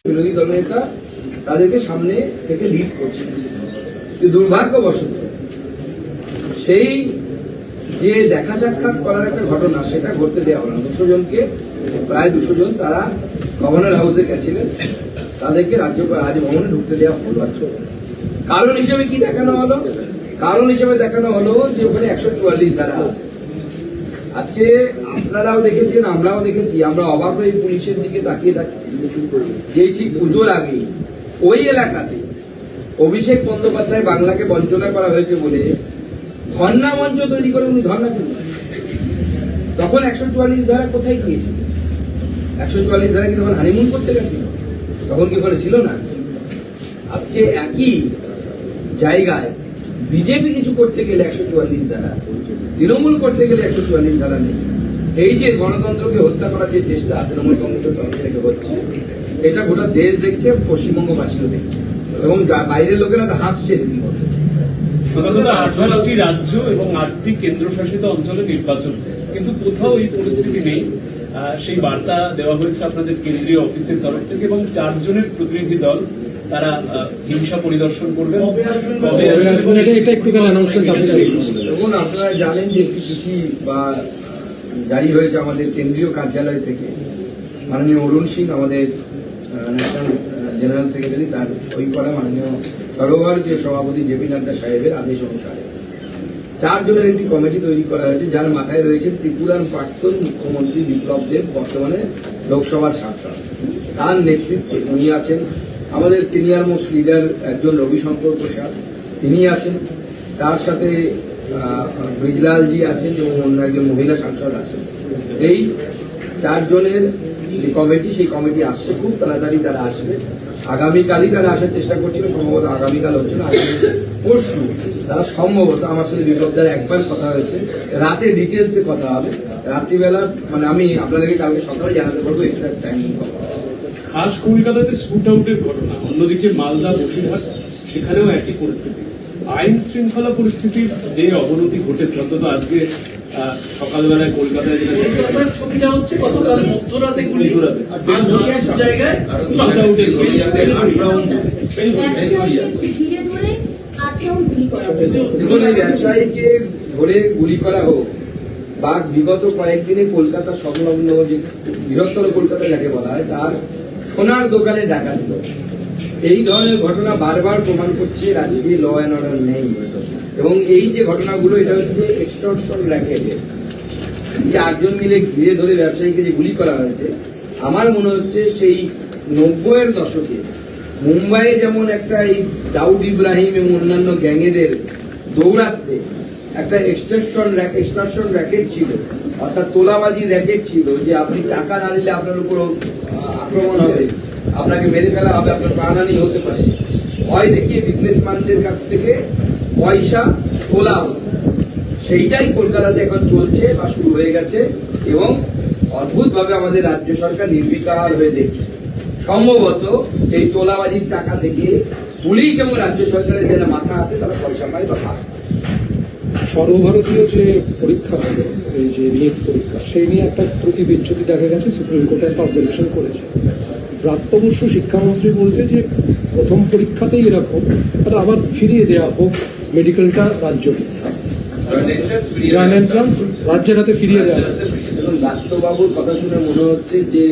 বিরোধী দলনেতা তাদেরকে সামনে থেকে লিড করছে। দুর্ভাগ্যবশত সেই যে দেখা সাক্ষাৎ করার একটা ঘটনা সেটা ঘটতে দেওয়া হলো। 200 জনকে, প্রায় 200 জন তারা গভর্নর হাউসে গেছিলেন, তাদেরকে রাজভবনে ঢুকতে দেওয়া হলো। কারণ হিসেবে কি দেখানো হলো? কারণ হিসেবে দেখানো হলো যে ওখানে 144 ধারা আছে। আজকে আপনারাও দেখেছেন, আমরাও দেখেছি, আমরা অবাক হয়ে পুলিশের দিকে তাকিয়ে থাকছি যে ঠিক পুজোর আগে ওই এলাকাতে অভিষেক বন্দ্যোপাধ্যায় বাংলাকে বঞ্চনা করা হয়েছে বলে ধর্ণা মঞ্চ তৈরি করে উনি ধর্ণা করলেন। তখন 144 ধারা কোথায় গিয়েছিল? 144 ধারা কি তখন হানিমুন করতে গেছিল? তখন কি করে ছিল না? আজকে একই জায়গায় বিজেপি কিছু করতে গেলে 144 ধারা, তৃণমূল করতে গেলে 144 ধারা নেই। এই যে গণতন্ত্রকে হত্যা করার যে চেষ্টা তৃণমূল কংগ্রেসের তরফ থেকে হচ্ছে, এটা গোটা দেশ দেখছে, পশ্চিমবঙ্গবাসীও দেখছে, এবং বাইরের লোকেরা হাসছে রীতিমতো। 18টি রাজ্য এবং 8টি কেন্দ্রশাসিত অঞ্চলে নির্বাচন, কিন্তু কোথাও এই পরিস্থিতি নেই। সেই বার্তা দেওয়া হয়েছে আপনাদের কেন্দ্রীয় অফিসের তরফ থেকে, এবং 4 জনের প্রতিনিধি দল তারা হিংসা পরিদর্শন করবে। দেখুন, আপনারা জানেন যে একটি চিঠি বা জারি হয়েছে আমাদের কেন্দ্রীয় কার্যালয় থেকে, মাননীয় অরুণ সিং আমাদের ন্যাশনাল জেনারেল সেক্রেটারি, তার সই করা মাননীয় সরোবর যে সভাপতি জেপি নাড্ডা সাহেবের আদেশ অনুসারে 4 জনের একটি কমিটি তৈরি করা হয়েছে, যার মাথায় রয়েছে ত্রিপুরার প্রাক্তন মুখ্যমন্ত্রী বিপ্লব দেব, বর্তমানে লোকসভার সাংসদ। তার নেতৃত্বে উনি আছেন। আমাদের সিনিয়র মোস্ট লিডার একজন রবিশঙ্কর প্রসাদ, তিনি আছেন। তার সাথে ব্রিজলালজি আছেন এবং অন্য একজন মহিলা সাংসদ আছেন। এই 4 জনের যে কমিটি, সেই কমিটি আসছে, খুব তাড়াতাড়ি তারা আসবে। আগামীকালই তারা আসার চেষ্টা করছিল, সম্ভবত আগামীকাল হচ্ছে না, পরশু তারা সম্ভবত, আমার সাথে বিপ্লবদার একবার কথা হয়েছে, রাতে ডিটেলসে কথা হবে। রাত্রিবেলা মানে আমি আপনাদেরকে কালকে সকালে জানাতে পারবো এক্সাক্ট টাইমিং হবে। খাস কলকাতাতে শুট আউটের ঘটনা, অন্যদিকে মালদা, বসিরহাট সেখানেও একই পরিস্থিতি। আইন শৃঙ্খলা পরিস্থিতির যে অবনতি ঘটেছে, অন্তত আজকে সকালবেলায় কলকাতায় ছবিটা হচ্ছে গতকাল মধ্যরাতে জায়গায় দেখুন, এই ব্যবসায়ীকে ধরে গুলি করা হোক বা বিগত কয়েকদিনে কলকাতা সংলগ্ন যে বৃহত্তর কলকাতা যাকে বলা হয়, তার সোনার দোকানে ডাকাতি হোক, এই ধরনের ঘটনা বারবার প্রমাণ করছে রাজ্যে ল অ্যান্ড অর্ডার নেই। এবং এই যে ঘটনাগুলো, এটা হচ্ছে এক্সটর্শন র্যাকেটের। যে 8 জন মিলে ঘিরে ধরে ব্যবসায়ীকে যে গুলি করা হয়েছে, আমার মনে হচ্ছে সেই 90-এর দশকে মুম্বাইয়ে যেমন একটা এই দাউদ ইব্রাহিম এবং অন্যান্য গ্যাংয়েদের দৌড়াতে একটা এক্সটর্শন র্যাকেট ছিল, অর্থাৎ তোলাবাজির র্যাকেট ছিল, যে আপনি টাকা না দিলে আপনার উপর আক্রমণ হবে, আপনাকে মেরে ফেলা হবে, আপনার প্রাণহানি হতে পারে। ভয় দেখিয়ে বিজনেসম্যানদের কাছ থেকে পয়সা তোলা হবে, সেইটাই কলকাতাতে এখন চলছে বা শুরু হয়ে গেছে। এবং অদ্ভুতভাবে আমাদের রাজ্য সরকার নির্বিকার হয়ে দেখছে। সম্ভবত এই তোলাবাজির টাকা থেকে পুলিশ এবং রাজ্য সরকারের যারা মাথা আছে তারা পয়সা পায় বা ভাগ। সর্বভারতীয় যে পরীক্ষা হবে, এই যে নিট পরীক্ষা, সেই নিয়ে একটা ত্রুটি বিচ্যুতি দেখা গেছে, সুপ্রিম কোর্টে একটা অবজারভেশন করেছে। প্রাপ্তবর্ষ শিক্ষামন্ত্রী বলছে যে প্রথম পরীক্ষাতেই এরকম, তাহলে আবার ফিরিয়ে দেওয়া হোক মেডিকেলটা রাজ্যকে, জয়েন্ট এন্ট্রান্স রাজ্যের হাতে ফিরিয়ে দেওয়া। দেখুন, দত্তবাবুর কথা শুনে মনে হচ্ছে যে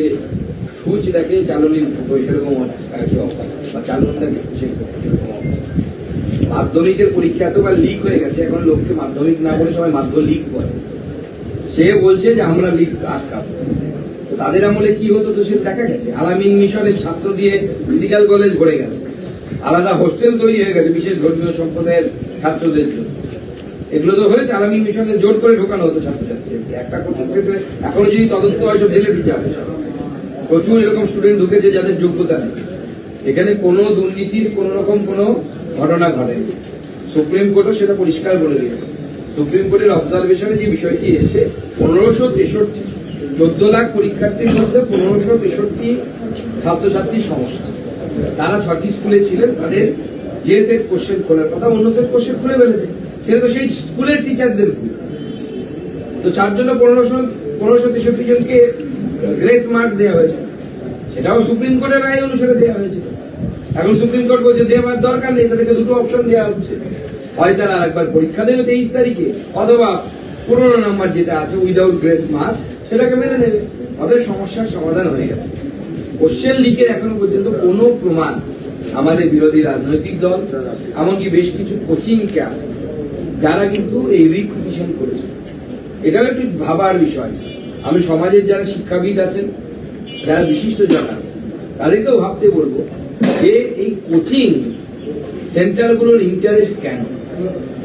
সুচ দেখে চালনির ফুটো, সেরকম আর কি অবস্থা, বা চালন দেখে সুচের ফুটো। মাধ্যমিকের পরীক্ষা এতবার লিক হয়ে গেছে, এখন লোককে মাধ্যমিক না বলে সবাই মাধ্যমিক লিক করে। সে বলছে যে আমরা লিক আটকাবো। তাদের আমলে কি হতো তো সেটা দেখা গেছে। আলামিন মিশনের ছাত্র দিয়ে মেডিকেল কলেজ ভরে গেছে, আলাদা হোস্টেল তৈরি হয়ে গেছে বিশেষ ধর্মীয় সম্প্রদায়ের ছাত্রদের জন্য। এগুলো তো হয়েছে, আলামিন মিশনে জোর করে ঢোকানো হতো ছাত্রছাত্রীদেরকে। একটা কোচিং সেন্টারে এখনো যদি তদন্ত হয়, সব জেলে ঢুকে যাবে। প্রচুর এরকম স্টুডেন্ট ঢুকেছে যাদের যোগ্যতা নেই। এখানে কোনো দুর্নীতির কোন রকম কোনো ঘটনা ঘটেনি। সুপ্রিম কোর্টও সেটা পরিষ্কার বলে দিয়েছে। সুপ্রিম কোর্টের অবজারভেশনে যে বিষয়টি এসছে, 1563 14 লাখ পরীক্ষার্থীর মধ্যে 1563 ছাত্রছাত্রীর সমস্যা। তারা 6টি স্কুলে ছিলেন, তাদের যে সেট কোশ্চেন খোলার কথা অন্য সেট কোশ্চেন খুলে ফেলেছে, সেটা তো সেই স্কুলের টিচারদের ভুল। তো 4 জন্য 1563 জনকে গ্রেস মার্ক দেওয়া হয়েছে। সেটাও সুপ্রিম কোর্টের রায় অনুসারে দেওয়া হয়েছিল। এখন সুপ্রিম কোর্ট বলছে দেওয়ার দরকার নেই, তাদেরকে দুটো অপশন দেওয়া হচ্ছে, হয় তারা আরেকবার পরীক্ষা দেবে 23 তারিখে, অথবা পুরোনো নাম্বার যেটা আছে উইদাউট গ্রেস মার্কস সেটাকে মেনে নেবে। ওদের সমস্যার সমাধান হয়ে গেছে। কোশ্চেন লিকের এখনো পর্যন্ত কোনো প্রমাণ আমাদের বিরোধী রাজনৈতিক দল, এমনকি বেশ কিছু কোচিং ক্যাম্প যারা কিন্তু এই রিপিটিশন করেছে, এটাও একটু ভাবার বিষয়। আমি সমাজের যারা শিক্ষাবিদ আছেন, যারা বিশিষ্ট জন আছেন, তাদেরকেও ভাবতে বলবো যে এই কোচিং সেন্টারগুলোর ইন্টারেস্ট কেন,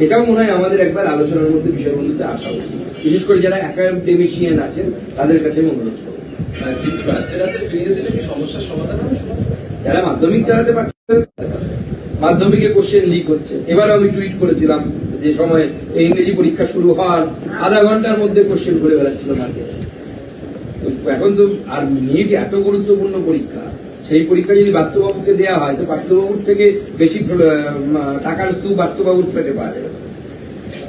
এটাও মনে হয় আমাদের একবার আলোচনার মধ্যে বিষয়বস্তুতে আসা উচিত, বিশেষ করে যারা একাডেমিশিয়ান আছেন তাদের কাছে আমি অনুরোধ করবো। কিন্তু রাজ্যের হাতে ফিরিয়ে দিলে কি সমস্যার সমাধান হবে? যারা মাধ্যমিক চালাতে পারছে, মাধ্যমিকে কোশ্চেন লিক হচ্ছে। এবার আমি টুইট করেছিলাম যে সময় এই ইংরেজি পরীক্ষা শুরু হওয়ার আধা ঘন্টার মধ্যে কোশ্চেন ঘুরে বেড়াচ্ছিল মার্কেটে। এখন তো আর নিট এত গুরুত্বপূর্ণ পরীক্ষা, সেই পরীক্ষা যদি বাত্যবাবুকে দেওয়া হয় তো বাত্যবাবুর থেকে বেশি টাকার স্তূপ বাত্যবাবুর পেটে পাওয়া যাবে।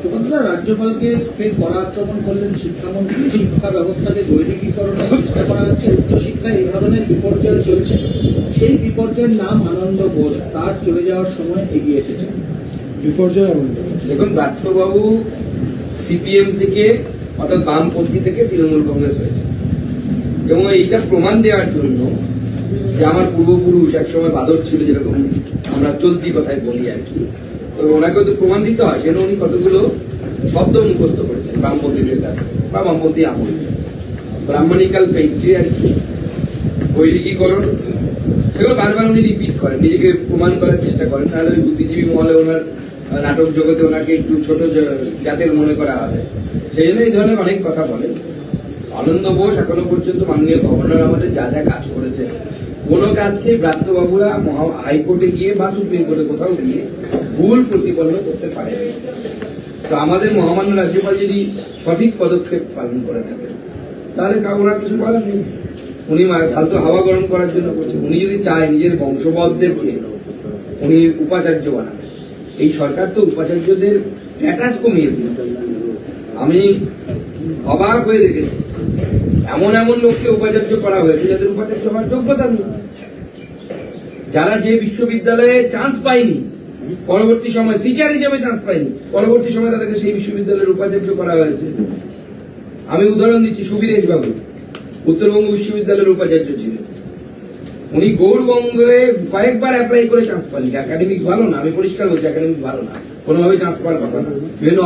সুকান্তদা, রাজ্যপালকে ফের কড়া আক্রমণ করলেন শিক্ষামন্ত্রী। শিক্ষা ব্যবস্থাকে বৈদিকীকরণের চেষ্টা করা হচ্ছে, উচ্চশিক্ষায় এই ধরনের বিপর্যয় চলছে। সেই বিপর্যয়ের নাম আনন্দ বোস, তার চলে যাওয়ার সময় এগিয়ে এসেছে। বিপর্যয় আনন্দ। দেখুন, বাত্যবাবু সিপিএম থেকে অর্থাৎ বামপন্থী থেকে তৃণমূল কংগ্রেস হয়েছে, এবং এইটা প্রমাণ দেওয়ার জন্য যে আমার পূর্বপুরুষ একসময় বাদর ছিল, যেরকম আমরা চলতি কথায় বলি আর কি, তো ওনাকেও তো প্রমাণ দিতে হয়। সেজন্য উনি কতগুলো শব্দ মুখস্থ করেছেন বামপন্থীদের কাছে বা বামপন্থী আমল, ব্রাহ্মণিক্যাল পেট্রিয়ার্কি, বৈদিকীকরণ, সেগুলো বারবার উনি রিপিট করেন, নিজেকে প্রমাণ করার চেষ্টা করেন। নাহলে ওই বুদ্ধিজীবী মহলে ওনার নাটক জগতে ওনাকে একটু ছোট জাতের মনে করা হবে, সেই জন্য এই ধরনের অনেক কথা বলেন। আনন্দ বোস এখনো পর্যন্ত মাননীয় গভর্নর আমাদের যা যা কাজ করেছে, কোন কাজকে ব্রাত্যবাবুরা হাইকোর্টে গিয়ে বা সুপ্রিম কোর্টে কোথাও গিয়ে ভুল প্রতিপন্ন করতে পারে। তো আমাদের মহামান্য রাজ্যপাল যদি সঠিক পদক্ষেপ পালন করে থাকেন, তাহলে ওনার কিছু বলার নেই। উনি ফালতু হাওয়া গরম করার জন্য করছেন। উনি যদি চায় নিজের বংশবদ্ধদেরকে উনি উপাচার্য বানাবেন, এই সরকার তো উপাচার্যদের স্ট্যাটাস কমিয়ে দিল। আমি অবাক হয়ে দেখেছি, এমন এমন লোককে উপাচার্য করা হয়েছে যাদের উপাচার্য হওয়ার যোগ্যতা নেই, যারা যে বিশ্ববিদ্যালয়ে চান্স পায়নি, পরবর্তী সময় টিচার হিসেবে চান্স পায়নি, পরবর্তী সময় তাদেরকে সেই বিশ্ববিদ্যালয়ের উপাচার্য করা হয়েছে। আমি উদাহরণ দিচ্ছি, সুবীরেশ বাবু উত্তরবঙ্গ বিশ্ববিদ্যালয়ের উপাচার্য ছিলেন। উনি গৌরবঙ্গে কয়েকবার অ্যাপ্লাই করে চান্স পাননি। একাডেমিক্স ভালো না, আমি পরিষ্কার বলছি, একাডেমিক্স ভালো না, কোনোভাবে চান্স পাওয়ার কথা না। বিভিন্ন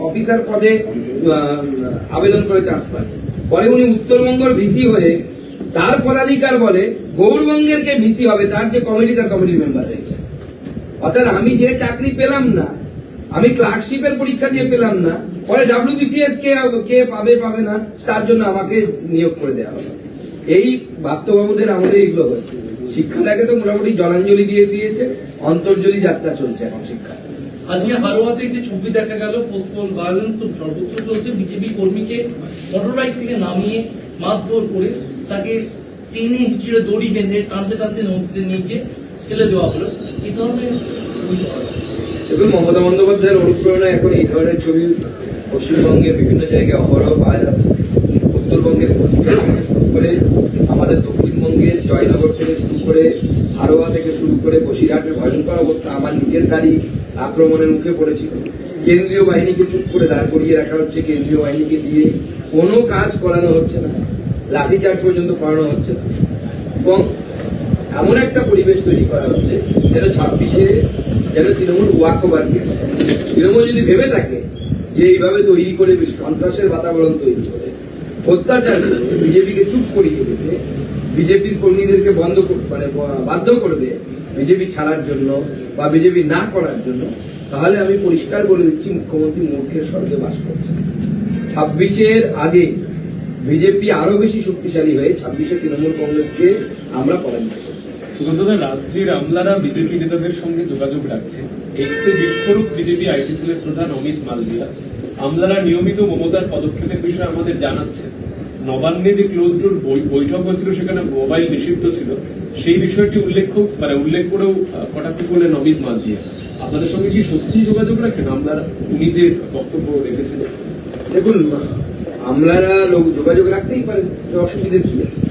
অফিসার পদে আবেদন করে চান্স পান। পরে উনি উত্তরবঙ্গের ভিসি হয়ে তার পদাধিকার বলে গৌরবঙ্গের কে ভিসি হবে, তার যে কমিটি, তার কমিটির মেম্বার হয়ে যায়। অর্থাৎ আমি যে চাকরি পেলাম না, আমি ক্লার্কশিপের পরীক্ষা দিয়ে পেলাম না, পরে WBCS কে পাবে না, তার জন্য আমাকে নিয়োগ করে দেওয়া হলো। এই বাত্যবাবুদের আমাদের এইগুলো হয়েছে। শিক্ষাটাকে তো মোটামুটি জলাঞ্জলি দিয়ে দিয়েছে, অন্তর্জলি যাত্রা চলছে এখন শিক্ষা। আজকে হারোয়াতে একটি ছবি দেখা গেল, পোস্টপোন ভায়োলেন্স তো সর্বোচ্চ চলছে। বিজেপি কর্মীকে মোটরবাইক থেকে নামিয়ে মারধর করে তাকে টেনে হিঁচড়ে দড়ি বেঁধে টানতে টানতে নদীতে নিয়ে গিয়ে ফেলে দেওয়া হলো। এই ধরনের দেখুন, মমতা বন্দ্যোপাধ্যায়ের অনুপ্রেরণায় এখন এই ধরনের ছবি পশ্চিমবঙ্গের বিভিন্ন জায়গায় অহরহ পাওয়া যাচ্ছে। উত্তরবঙ্গের কোচবিহার থেকে শুরু করে আমাদের দক্ষিণবঙ্গের জয়নগর থেকে শুরু করে হারোয়া থেকে শুরু করে বসিরহাটের ভয়ঙ্কর অবস্থা। আমার নিজের গাড়ি আক্রমণের মুখে পড়েছিল। কেন্দ্রীয় বাহিনীকে চুপ করে দাঁড় করিয়ে রাখা হচ্ছে, কেন্দ্রীয় বাহিনীকে দিয়ে কোনো কাজ করানো হচ্ছে না, লাঠিচার্জ পর্যন্ত করানো হচ্ছে না, এবং এমন একটা পরিবেশ তৈরি করা হচ্ছে যেন 26-এ যেন তৃণমূল ওয়াক ওভার দিয়ে। তৃণমূল যদি ভেবে থাকে যে এইভাবে তৈরি করে সন্ত্রাসের বাতাবরণ তৈরি করে অত্যাচার করে বিজেপিকে চুপ করিয়ে দেবে, বিজেপির কর্মীদেরকে বাধ্য করবে বিজেপি ছাড়ার জন্য বা বিজেপি না করার জন্য, তাহলে আমি পরিষ্কার বলে দিচ্ছি, মুখ্যমন্ত্রী মূর্খের স্বর্গে বাস করছে। 26-এর আগে বিজেপি আরো বেশি শক্তিশালী হয়ে 26-এ তৃণমূল কংগ্রেসকে আমরা পরাজিত করব। সুকান্তদা, রাজ্যের আমলারা বিজেপি নেতাদের সঙ্গে যোগাযোগ রাখছে। এক্সে বিস্ফোরক বিজেপি আইটি সেলের প্রধান অমিত মালভিয়া আমলারা নিয়মিত মমতার পদক্ষেপের বিষয়ে আমাদের জানাচ্ছে। নবান্নে যে ক্লোজ ডোর বৈঠক হয়েছিল, সেখানে মোবাইল নিষিদ্ধ ছিল, সেই বিষয়টি উল্লেখ করেও কটাক্ষ করলেন অমিত মালভিয়া। আপনাদের সঙ্গে কি সত্যি যোগাযোগ রাখেন আমলারা? উনি যে বক্তব্য রেখেছেন। দেখুন, আমলারা যোগাযোগ রাখতেই পারেন, অসুবিধা কি আছে?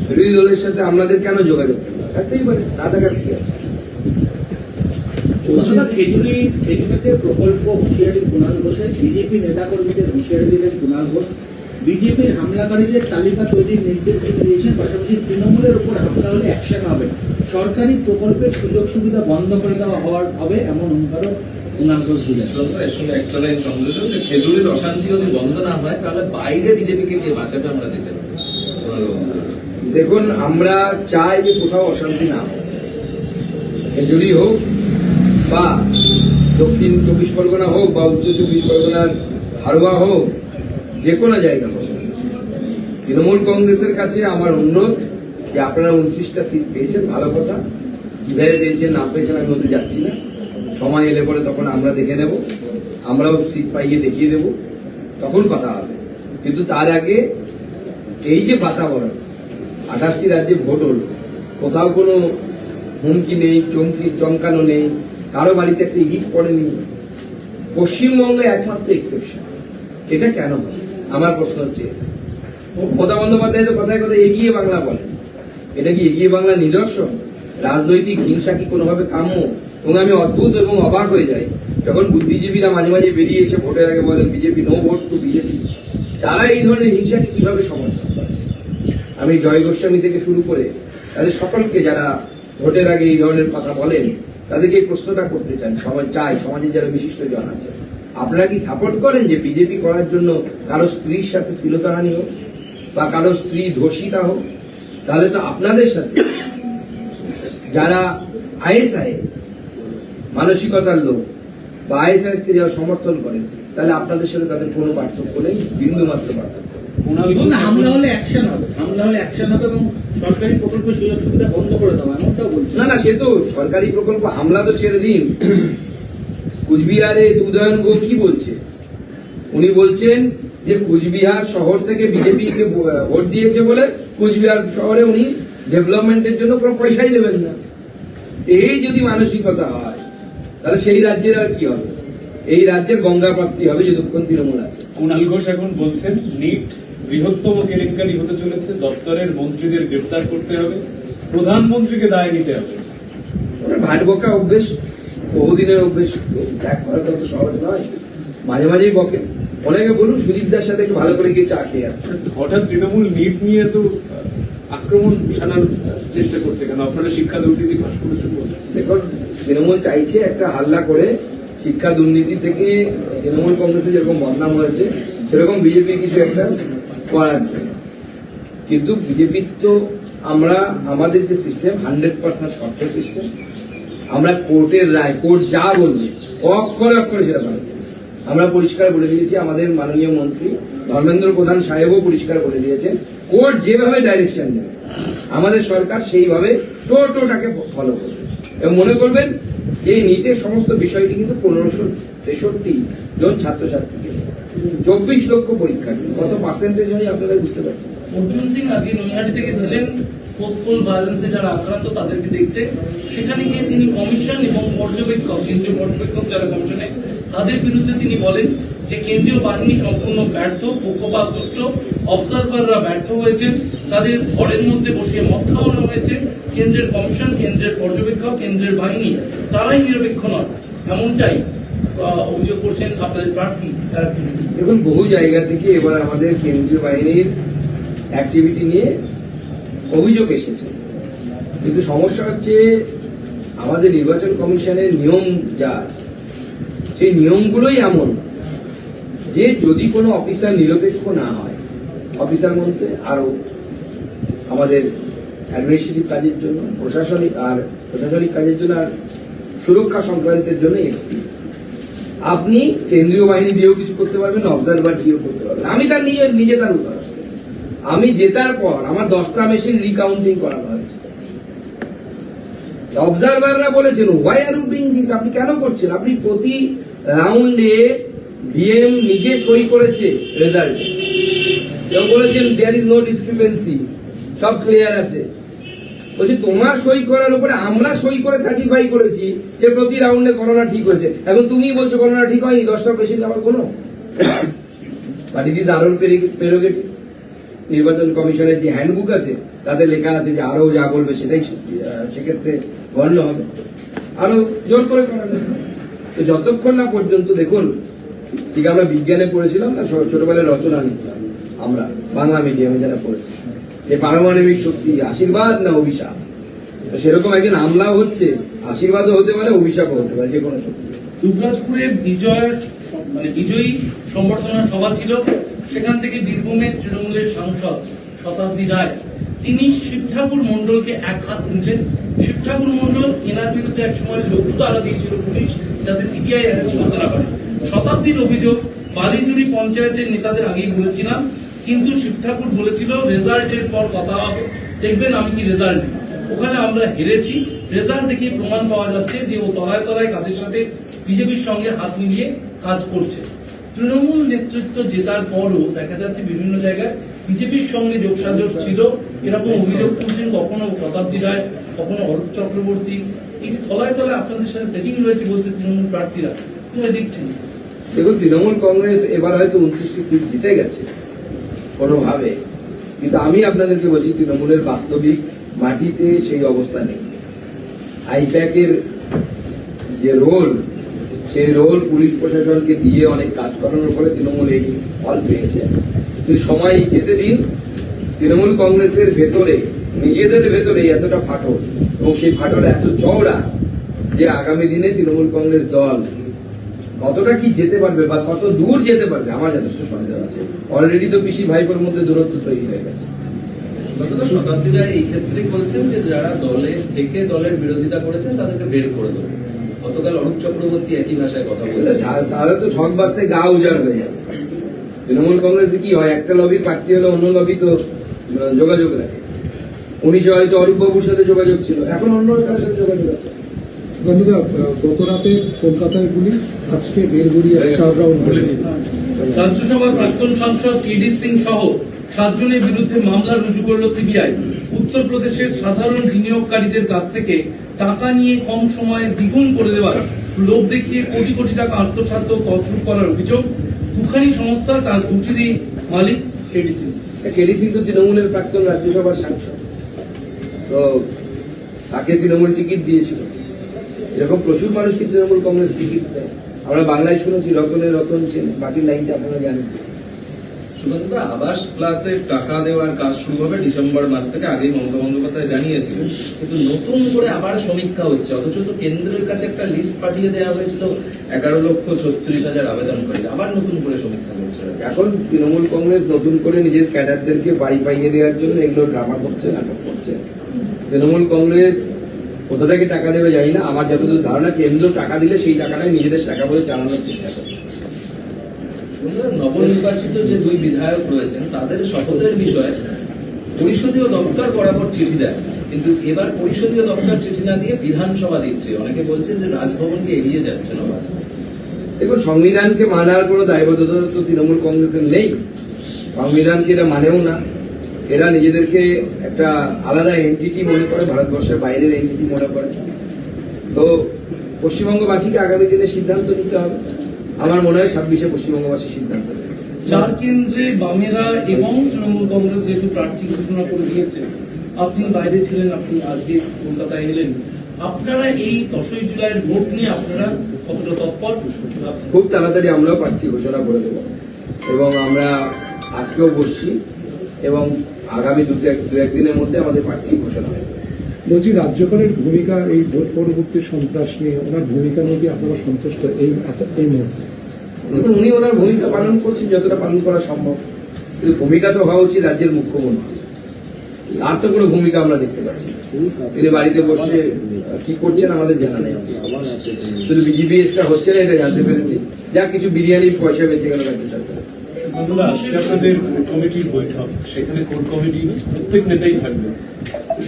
বিরোধী দলের সাথে আমাদের কেন যোগাযোগ থাকবে? থাকতেই পারে, না থাকার কি আছে? খেজুরিতে প্রকল্প হুঁশিয়ারি কুণাল ঘোষের, বিজেপি নেতাকর্মীদের হুঁশিয়ারি দিলেন কুণাল ঘোষ। বিজেপির হামলাকারীদের তালিকা তৈরির নির্দেশ তিনি দিয়েছেন, পাশাপাশি তৃণমূলের উপর হামলা হলে অ্যাকশন হবে, সরকারি প্রকল্পের সুযোগ সুবিধা বন্ধ করে দেওয়া হবে, এমন হুঙ্কারও কুণাল ঘোষ দিলেন। এর সঙ্গে একটা লাইন সংযোজন, যে খেজুরির অশান্তি যদি বন্ধ না হয় তাহলে বাইরে বিজেপিকে দিয়ে বাঁচাবে আমরা দেখে নেব। দেখুন, আমরা চাই যে কোথাও অশান্তি না হোক, খেজুরি হোক বা দক্ষিণ 24 পরগনা হোক বা উত্তর 24 পরগনার হারোয়া হোক, যে কোনো জায়গা হোক। তৃণমূল কংগ্রেসের কাছে আমার অনুরোধ যে আপনারা 29টা সিট পেয়েছেন, ভালো কথা। কিভাবে পেয়েছেন না পেয়েছেন আমি ওতে যাচ্ছি না, সময় এলে পরে তখন আমরা দেখে নেব, আমরাও সিট পাইয়ে দেখিয়ে দেব, তখন কথা হবে। কিন্তু তার আগে এই যে বাতাবরণ, 28টি রাজ্যে ভোট হল, কোথাও কোনো হুমকি নেই, চমকানো নেই, কারো বাড়িতে একটা ইট পড়েনি, পশ্চিমবঙ্গে একমাত্র এক্সেপশন। এটা কেন হয়? আমার প্রশ্ন হচ্ছে, মমতা বন্দ্যোপাধ্যায় তো কথায় কথায় এগিয়ে বাংলা বলেন, এটা কি এগিয়ে বাংলা নিদর্শন? রাজনৈতিক হিংসা কি কোনোভাবে কাম্য? এবং আমি অদ্ভুত এবং অবাক হয়ে যাই যখন বুদ্ধিজীবীরা মাঝে মাঝে বেরিয়ে এসে ভোটের আগে বলেন BJP, no vote to BJP. তারা এই ধরনের হিংসাকে কিভাবে সমর্থন করে? আমি জয় গোস্বামী থেকে শুরু করে তাদের সকলকে যারা ভোটের আগে এই ধরনের কথা বলেন তাদেরকে এই প্রশ্নটা করতে চান, সমাজের যারা বিশিষ্ট জন আছে, আপনারা কি সাপোর্ট করেন যে বিজেপি করার জন্য কারো স্ত্রীর সাথে শ্লীলতাহানি হোক বা কারো স্ত্রী ধর্ষিতা হোক? তাহলে তো আপনাদের সাথে যারা আইএসআইএস মানসিকতার লোক বা আইএসআইএস কে যারা সমর্থন করেন, তাহলে আপনাদের সাথে তাদের কোনো পার্থক্য নেই, বিন্দু মাত্র পার্থক্য। কুণাল শুধু ঘোষ হামলা হলে অ্যাকশন হবে, হামলা হলে অ্যাকশন হবে এবং সরকারি প্রকল্পের সুযোগ সুবিধা বন্ধ করে দেওয়া, এমনটাও বলছে। না, সে তো সরকারি প্রকল্প, হামলা তো ছেড়ে দিন। কুচবিহারে উদয়ন গো কি বলছে? উনি বলছেন যে কুচবিহার শহর থেকে বিজেপি কে ভোট দিয়েছে বলে কুচবিহার শহরে উনি ডেভেলপমেন্টের জন্য কোনো পয়সাই দেবেন না। এই যদি মানসিকতা হয় তাহলে সেই রাজ্যের আর কি হবে? এই রাজ্যের গঙ্গা প্রাপ্তি হবে যতক্ষণ তৃণমূল আছে। কুণাল ঘোষ এখন বলছেন নিট বৃহত্তম কেলেঙ্কারি হতে চলেছে, দপ্তরের মন্ত্রীদের গ্রেফতার করতে হবে, প্রধানমন্ত্রীকে দায় নিতে হবে। ভাট বকা অভ্যেস, বহুদিনের অভ্যেস, ত্যাগ করা তো অত সহজ নয়। মাঝে মাঝেই বকে, অনেকে বলুন সুদীপদার সাথে একটু ভালো করে গিয়ে চা খেয়ে আসতে। হঠাৎ তৃণমূল নিট নিয়ে তো আক্রমণ সানার চেষ্টা করছে কেন? আপনারা শিক্ষা দুর্নীতি পাশ করেছেন বলে। দেখুন, তৃণমূল চাইছে একটা হাল্লা করে শিক্ষা দুর্নীতি থেকে তৃণমূল কংগ্রেসে যেরকম বদনাম হয়েছে সেরকম বিজেপি কিছু একটা করার জন্য। কিন্তু বিজেপির তো আমরা আমাদের যে সিস্টেম 100% স্বচ্ছ সিস্টেম, আমরা কোর্টের রায়, কোর্ট যা বলবে অক্ষরে অক্ষরে সেটা পালন করি। আমরা পরিষ্কার বলে দিয়েছি, আমাদের মাননীয় মন্ত্রী ধর্মেন্দ্র প্রধান সাহেবও পরিষ্কার বলে দিয়েছেন, কোর্ট যেভাবে ডাইরেকশন দেবে আমাদের সরকার সেইভাবে টোটাকে ফলো করবে। এবং মনে করবেন যে এই নিটের সমস্ত বিষয়টি কিন্তু 1563 জন ছাত্রছাত্রীকে, 24 লক্ষ পরীক্ষার্থী, কত পার্সেন্টেজ হয় আপনারা বুঝতে পারছেন। অর্জুন সিং আজকে নৈহাটি থেকে ছিলেন পোস্টপোল ভায়োলেন্সে যারা আক্রান্ত তাদেরকে দেখতে। সেখানে গিয়ে তিনি কমিশন এবং পর্যবেক্ষক, কেন্দ্রীয় পর্যবেক্ষক যারা কমিশনে, তাদের বিরুদ্ধে তিনি বলেন যে কেন্দ্রীয় বাহিনী সম্পূর্ণ ব্যর্থ, পক্ষপাতদুষ্ট, অবজারভাররা ব্যর্থ হয়েছেন, তাদের ঘরের মধ্যে বসিয়ে মদ খাওয়ানো হয়েছে। কেন্দ্রের কমিশন, কেন্দ্রের পর্যবেক্ষক, কেন্দ্রের বাহিনী তারাই নিরপেক্ষ নয়, এমনটাই অভিযোগ করছেন আপনাদের প্রার্থী। দেখুন, বহু জায়গা থেকে এবার আমাদের কেন্দ্রীয় বাহিনীর অ্যাক্টিভিটি নিয়ে অভিযোগ এসেছে, কিন্তু সমস্যা হচ্ছে আমাদের নির্বাচন কমিশনের নিয়ম যা আছে সেই নিয়মগুলোই এমন যে যদি কোনো অফিসার নিরপেক্ষ না হয়, অফিসার বলতে আরো আমাদের অ্যাডমিনিস্ট্রেটিভ কাজের জন্য, প্রশাসনিক কাজের জন্য আর সুরক্ষা সংক্রান্তের জন্য এসপি, আপনি কেন্দ্রীয় বাহিনী দিয়েও কিছু করতে পারবেন, অবজারভার দিয়েও করতে পারবেন। আমি তার নিজে তার উদাহরণ, আমি জেতার পর আমার 10টা মেশিন রিকাউন্টিং করানো হয়েছে। অবজারভাররা বলেছেন why are you doing this, আপনি কেন করছেন? আপনি প্রতি রাউন্ডে ডিএম নিজে সই করেছে রেজাল্টে এবং বলেছেন দেয়ার ইজ নো ডিসক্রিপেন্সি, সব ক্লিয়ার আছে। বলছি তোমার সই করার উপরে আমরা সই করে সার্টিফাই করেছি যে প্রতি রাউন্ডে গণনা ঠিক হয়েছে, এখন তুমি বলছো গণনা ঠিক হয়নি, 10টা পেশেন্ট আমার কোনো, but it is our prerogative. নির্বাচন কমিশনের যে হ্যান্ডবুক আছে তাতে লেখা আছে যে আরো যা বলবে সেটাই সেক্ষেত্রে গণ্য হবে, আরো জোর করে করা যাবে। তো যতক্ষণ না পর্যন্ত দেখুন, ঠিক আমরা বিজ্ঞানে পড়েছিলাম না, ছোটবেলায় রচনা নিতাম আমরা বাংলা মিডিয়ামে যারা পড়েছি, যে পারমাণবিক শক্তি আশীর্বাদ না অভিশাপ, তো সেরকম একজন হামলাও হচ্ছে, আশীর্বাদও হতে পারে, অভিশাপও হতে পারে, যে কোনো শক্তি। দুবরাজপুরে বিজয়ী সম্বর্ধনা সভা ছিল, সেখান থেকে বীরভূমের তৃণমূলের সাংসদ শতাব্দী রায় তিনি শিব ঠাকুর মন্ডলকে এক হাত নিলেন। শিব ঠাকুর মন্ডল এনার বিরুদ্ধে এক সময় লঘু তাড়া দিয়েছিল পুলিশ, যাতে সিবিআই অ্যারেস্ট করতে না পারে। শতাব্দীর অভিযোগ, বালিজুড়ি পঞ্চায়েতের নেতাদের আগেই বলেছিলাম, কিন্তু শিব ঠাকুর বলেছিল রেজাল্টের পর কথা হবে, দেখবেন আমি কি রেজাল্ট। ওখানে আমরা হেরেছি, রেজাল্ট দেখে প্রমাণ পাওয়া যাচ্ছে যে ও তলায় তলায় কাদের সাথে বিজেপির সঙ্গে হাত মিলিয়ে কাজ করছে। তৃণমূল নেতৃত্ব জেতার পরও দেখা যাচ্ছে বিভিন্ন জায়গায় বিজেপির সঙ্গে যোগসাজশ ছিল, এরকম অভিযোগ তুলছেন কখনো শতাব্দী রায়, কখনো অরূপ চক্রবর্তী। এই তলায় তলায় আপনাদের সাথে সেটিং রয়েছে বলছে তৃণমূল প্রার্থীরা, কিভাবে দেখছেন? দেখুন, তৃণমূল কংগ্রেস এবার হয়তো 29টি সিট জিতে গেছে কোনোভাবে, কিন্তু আমি আপনাদেরকে বলছি তৃণমূলের বাস্তবিক মাটিতে সেই অবস্থা নেই। আইপ্যাকের যে রোল, সেই রোল পুলিশ প্রশাসনকে দিয়ে অনেক কাজ করানোর পরে তৃণমূল এই ফল পেয়েছে। কিন্তু সময় যেতে দিন, তৃণমূল কংগ্রেসের ভেতরে নিজেদের ভেতরে এতটা ফাটল এবং সেই ফাটল এত চওড়া যে আগামী দিনে তৃণমূল কংগ্রেস দল কতটা কি যেতে পারবে বা কত দূর যেতে পারবে আমার যথেষ্ট সন্দেহ আছে। অলরেডি তো পিসি ভাইপোর মধ্যে দূরত্ব তৈরি হয়ে গেছে। শতাব্দী রায় এই ক্ষেত্রেই বলছেন যে যারা দলে থেকে দলের বিরোধিতা করেছেন তাদেরকে বের করে দেবে। গতকাল অরূপ চক্রবর্তী একই ভাষায় কথা বলেছেন। তাহলে তো ঠক বাজতে গা উজাড় হয়ে যাবে। তৃণমূল কংগ্রেসে কি হয়, একটা লবির প্রার্থী হলে অন্য লবি তো যোগাযোগ রাখে। 19 হয়তো অরূপ বাবুর সাথে যোগাযোগ ছিল, এখন অন্য কারোর সাথে যোগাযোগ আছে। বন্ধুরা, গত রাতে কলকাতায় গুলি, আজকে বেলগুড়িয়া 4 রাউন্ড গুলি। রাজ্যসভার প্রাক্তন সাংসদ কেডি সিং সহ 7 জনের বিরুদ্ধে মামলা রুজু করল সিবিআই। উত্তরপ্রদেশের সাধারণ বিনিয়োগকারীদের কাছ থেকে টাকা নিয়ে কম সময়ে দ্বিগুণ করে দেওয়ার লোভ দেখিয়ে কোটি কোটি টাকা আত্মসাৎ ও তছরূপ করার অভিযোগ। দুখানি সংস্থা তার দুটিরই মালিক কেডি সিং। কেডি সিং তো তৃণমূলের প্রাক্তন রাজ্যসভার সাংসদ, তো তাকে তৃণমূল টিকিট দিয়েছিল। এরকম প্রচুর মানুষকে তৃণমূল কংগ্রেস টিকিট দেয়। আমরা বাংলায় শুনেছি রতনের রতন ছিল, বাকি লাইনটা আপনারা জানেন। শুধু আবাস প্লাসের টাকা দেওয়ার কাজ শুরু হবে ডিসেম্বর মাস থেকে, আগেই মমতা বন্দ্যোপাধ্যায় জানিয়েছিলেন, কিন্তু নতুন করে আবার সমীক্ষা হচ্ছে। অথচ তো কেন্দ্রের কাছে একটা লিস্ট পাঠিয়ে দেওয়া হয়েছিল 11,36,000 আবেদনকারী, আবার নতুন করে সমীক্ষা করছে। এখন তৃণমূল কংগ্রেস নতুন করে নিজের ক্যাডারদেরকে বাড়ি পাইয়ে দেওয়ার জন্য এগুলো ড্রামা করছে, নাটক করছে। তৃণমূল কংগ্রেস কোথা থেকে টাকা দেবে জানি না, আমার যতদূর ধারণা কেন্দ্র টাকা দিলে সেই টাকাটাই নিজেদের টাকা বলে চালানোর চেষ্টা করে। নবনির্বাচিত যে 2 বিধায়ক রয়েছেন তাদের শপথের বিষয়ে পরিষদীয় দপ্তর বরাবর চিঠি দেয়, কিন্তু এবার পরিষদীয় দপ্তর চিঠি না দিয়ে বিধানসভা দিচ্ছে। অনেকে বলছেন যে রাজভবনকে এড়িয়ে যাচ্ছে না। দেখুন, সংবিধানকে মানার কোনো দায়বদ্ধতা তো তৃণমূল কংগ্রেসের নেই। সংবিধানকে এরা মানেও না। এরা নিজেদেরকে একটা আলাদা এন্টিটি মনে করে, ভারতবর্ষের বাইরের এন্টিটি মনে করে। তো পশ্চিমবঙ্গবাসীকে আগামী দিনে সিদ্ধান্ত নিতে হবে। আমার মনে হয় 26-এ পশ্চিমবঙ্গবাসী সিদ্ধান্ত নেবে। 4 কেন্দ্রে বামেরা এবং তৃণমূল কংগ্রেস যেহেতু প্রার্থী ঘোষণা করে দিয়েছে, আপনি বাইরে ছিলেন, আপনি আজকে কলকাতায় এলেন, আপনারা এই 10ই জুলাইয়ের ভোট নিয়ে আপনারা কতটা তৎপর? খুব তাড়াতাড়ি আমরাও প্রার্থী ঘোষণা করে দেব এবং আমরা আজকেও বসছি এবং আগামী দু এক দিনের মধ্যে আমাদের প্রার্থী ঘোষণা হবে। বলছি, রাজ্যপালের ভূমিকা এই ভোট পরবর্তী সন্ত্রাস নিয়ে, ওনার ভূমিকা নিয়ে কি আপনারা সন্তুষ্ট এই মুহূর্তে? দেখুন, উনি ওনার ভূমিকা পালন করছেন যতটা পালন করা সম্ভব, কিন্তু ভূমিকা তো হওয়া উচিত রাজ্যের মুখ্যমন্ত্রী। আর তো কোনো ভূমিকা আমরা দেখতে পাচ্ছি না। তিনি বাড়িতে বসে কি করছেন আমাদের জানা নেই। শুধু বিজিবিএসটা হচ্ছে না এটা জানতে পেরেছি, যা কিছু বিরিয়ানির পয়সা বেঁচে গেল রাজ্য সরকার। আজকে আপনাদের কোর কমিটির বৈঠক, সেখানে কোর কমিটি প্রত্যেক নেতাই থাকবে।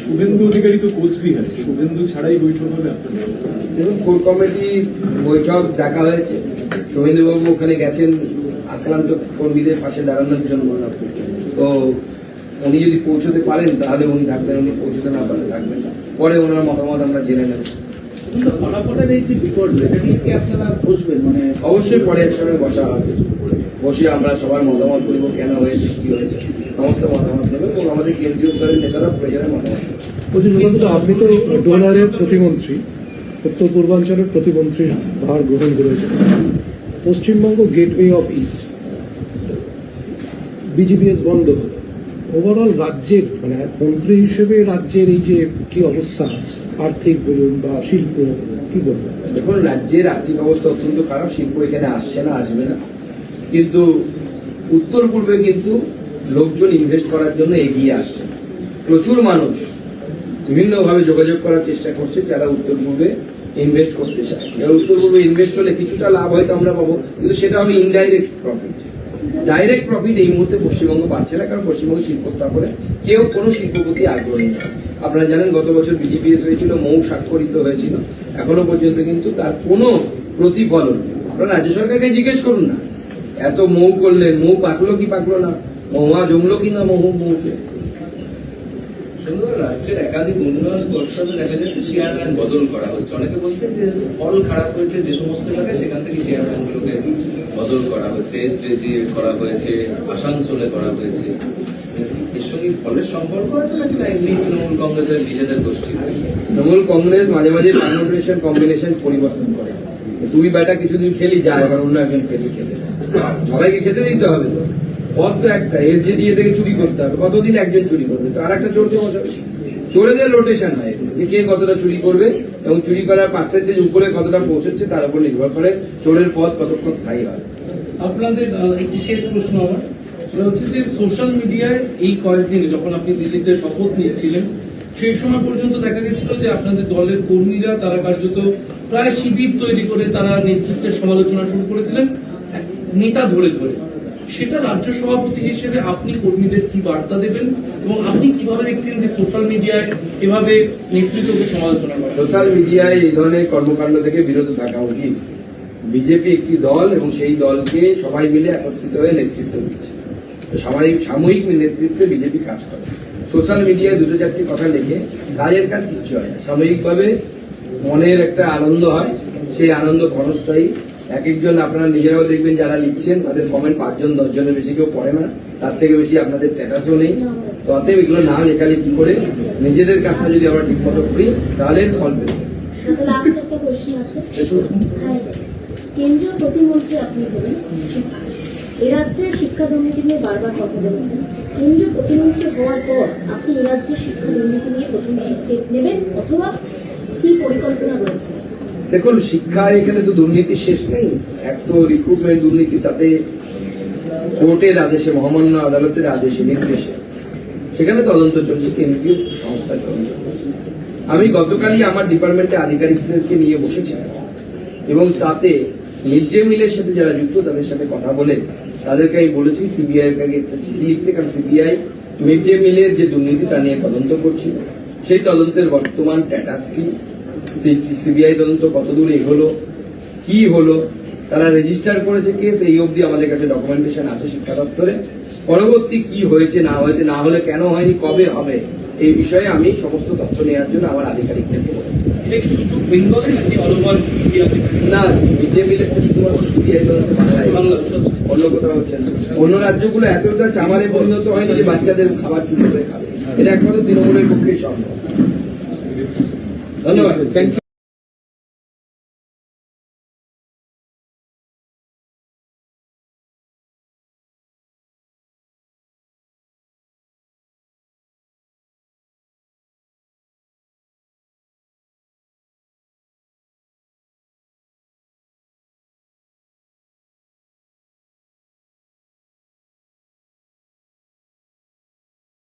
শুভেন্দু অধিকারী তো কোচবিহার, শুভেন্দু ছাড়াই বৈঠক হবে আপনাদের? দেখুন, কোর কমিটির বৈঠক ডাকা হয়েছে। শুভেন্দুবাবু ওখানে গেছেন আক্রান্ত কর্মীদের পাশে দাঁড়ানোর জন্য। তো উনি যদি পৌঁছতে পারেন তাহলে উনি থাকবেন, উনি পৌঁছতে না পারলে থাকবেন না। পরে ওনার মতামত আমরা জেনে নেব। ফলাফলের এই যে বিপর্য, এটা নিয়ে কি আপনারা বসবেন? মানে অবশ্যই পরে একসঙ্গে বসা হবে, বসে আমরা সবার মতামত করবো কেন হয়েছে, কি হয়েছে। সমস্ত মতামত নেবে এবং আমাদের কেন্দ্রীয় স্তরের নেতারা প্রয়োজনে মতামত দেবে। বলছি সুকান্ত, আপনি তো ডোনারের প্রতিমন্ত্রী, উত্তর পূর্বাঞ্চলের প্রতিমন্ত্রী ভার গ্রহণ করেছেন। Paschimbanga gateway of east, BGBS বন্ধ হলো, ওভারঅল রাজ্যের মানে মন্ত্রী হিসেবে রাজ্যের এই যে কি অবস্থা, আর্থিক বলুন বা শিল্প, কি বলবেন? দেখুন, রাজ্যের আর্থিক অবস্থা অত্যন্ত খারাপ, শিল্প এখানে আসছে না, আসবে না, কিন্তু উত্তর পূর্বে কিন্তু লোকজন ইনভেস্ট করার জন্য এগিয়ে আসছে। প্রচুর মানুষ বিভিন্নভাবে যোগাযোগ করার চেষ্টা করছে যারা উত্তর পূর্বে ইনভেস্ট করতে চায়। এবার উত্তর পূর্বে ইনভেস্ট হলে কিছুটা লাভ হয়তো আমরা পাবো, কিন্তু সেটা হবে ইনডাইরেক্ট প্রফিট। ডাইরেক্ট প্রফিট এই মুহূর্তে পশ্চিমবঙ্গ পাচ্ছে না, কারণ পশ্চিমবঙ্গে শিল্প স্থাপনে কেউ কোনো শিল্পপতি আগ্রহী না। আপনারা জানেন গত বছর বিজিপিএস হয়েছিল, মৌ স্বাক্ষরিত হয়েছিল, এখনো পর্যন্ত কিন্তু তার কোনো প্রতিফলন আপনারা রাজ্য সরকারকে জিজ্ঞেস করুন না। এত মৌ করলেন, মৌ পাকলো কি পাকলো না, মহুয়া জমলো কি না মৌকে। সুন্দর, রাজ্যের একাধিক উন্নয়ন পর্ষদে দেখা যাচ্ছে চেয়ারম্যান বদল করা হচ্ছে। অনেকে বলছেন যে ফল খারাপ হয়েছে যে সমস্ত এলাকায়, সেখান থেকে চেয়ারম্যান গুলোকে বদল করা হচ্ছে। এসজেজি করা হয়েছে, আসানসোলে করা হয়েছে। এর সঙ্গে ফলের সম্পর্ক আছে নাকি না এমনি তৃণমূল কংগ্রেসের নিজেদের গোষ্ঠী? তৃণমূল কংগ্রেস মাঝে মাঝে পারমুটেশন কম্বিনেশন পরিবর্তন করে। তুই বেটা কিছুদিন খেলি, যায় এবার অন্য একজন খেতে সবাইকে খেতে দিতে হবে। তো পথ তো একটা, এসজে দিয়ে থেকে চুরি করতে হবে, কতদিন একজন চুরি করবে? তো আর একটা চোরকে বসাবে, চোরেদের রোটেশন হয় যে কে কতটা চুরি করবে এবং চুরি করার পার্সেন্টেজ উপরে কতটা পৌঁছচ্ছে তার উপর নির্ভর করে চোরের পথ কতক্ষণ স্থায়ী হয়। আপনাদের একটি শেষ প্রশ্ন আমার, সেটা হচ্ছে যে সোশ্যাল মিডিয়ায় এই কয়েকদিন যখন আপনি দিল্লিতে শপথ নিয়েছিলেন সেই সময় পর্যন্ত দেখা গেছিল যে আপনাদের দলের কর্মীরা তারা কার্যত প্রায় শিবির তৈরি করে তারা নেতৃত্বের সমালোচনা শুরু করেছিলেন নেতা ধরে ধরে। সেটা রাজ্য সভাপতি হিসেবে আপনি কর্মীদের কি বার্তা দেবেন এবং আপনি কিভাবে দেখছেন যে সোশ্যাল মিডিয়ায় এভাবে নেতৃত্বকে সমালোচনা করা? সোশ্যাল মিডিয়ায় এই ধরনের কর্মকাণ্ড থেকে বিরত থাকা উচিত। বিজেপি একটি দল এবং সেই দলকে সবাই মিলে একত্রিত হয়ে নেতৃত্ব দিচ্ছে। সাময়িক নেতৃত্বে বিজেপি কাজ করে। সোশ্যাল মিডিয়ায় দুটো চারটি কথা লিখে কাজের কাজ কিচ্ছু হয় না। সাময়িকভাবে মনের একটা আনন্দ হয়, সেই আনন্দ ক্ষণস্থায়ী। এক একজন আপনারা নিজেরাও দেখবেন যারা লিখছেন তাদের কমেন্ট 5 জন 10 জনের বেশি কেউ পড়ে না, তার থেকে বেশি আপনাদের স্ট্যাটাসও নেই। তো অতএব এগুলো না লেখালেখি করে নিজেদের কাজটা যদি আমরা ঠিক মতো করি তাহলে ফল পেতে পারি। লাস্ট একটা কোশ্চেন আছে। হ্যাঁ, কেন্দ্রীয় প্রতিমন্ত্রী আপনি হলেন, এ রাজ্যের শিক্ষা দুর্নীতি নিয়ে বারবার কথা বলেছেন। কেন্দ্রীয় প্রতিমন্ত্রী হওয়ার পর আপনি এ রাজ্যের শিক্ষা দুর্নীতি নিয়ে প্রথম কি স্টেপ নেবেন অথবা কি পরিকল্পনা রয়েছে? দেখুন, শিক্ষার এখানে তো দুর্নীতির শেষ নেই। এক তো রিক্রুটমেন্ট দুর্নীতি, তাতে কোর্টের আদেশে, মহামান্য আদালতের আদেশে নির্দেশে সেখানে তদন্ত চলছে, কেন্দ্রীয় সংস্থা তদন্ত করছে। আমি গতকালই আমার ডিপার্টমেন্টে আধিকারিকদেরকে নিয়ে বসেছিলাম এবং তাতে মিড ডে মিলের সাথে যারা যুক্ত তাদের সাথে কথা বলে তাদেরকে আমি বলেছি সিবিআই এর কাছে একটা চিঠি লিখতে, কারণ সিবিআই মিড ডে মিলের যে দুর্নীতি তা নিয়ে তদন্ত করছিল। সেই তদন্তের বর্তমান স্ট্যাটাস কি, সেই সিবিআই তদন্ত কতদূর এগোলো, কি হলো, তারা রেজিস্টার করেছে কেস, এই অবধি আমাদের কাছে ডকুমেন্টেশন আছে শিক্ষা দপ্তরে। পরবর্তী কি হয়েছে না হয়েছে, না হলে কেন হয়নি, কবে হবে, এই বিষয়ে আমি সমস্ত তথ্য নেওয়ার জন্য আমার আধিকারিকদেরকে বলেছি। এটা কি শুধু বেঙ্গলে নাকি অল ওভার ইন্ডিয়াতে? না, মিড ডে মিলের শুধুমাত্র সিবিআই তদন্তে অন্য কোথাও হচ্ছে না। অন্য রাজ্যগুলো এতটা চামারে পরিণত হয়নি যে বাচ্চাদের খাবার চুরি করে খাবে। এটা একমাত্র তৃণমূলের পক্ষেই সম্ভব। ধন্যবাদ, থ্যাংক ইউ।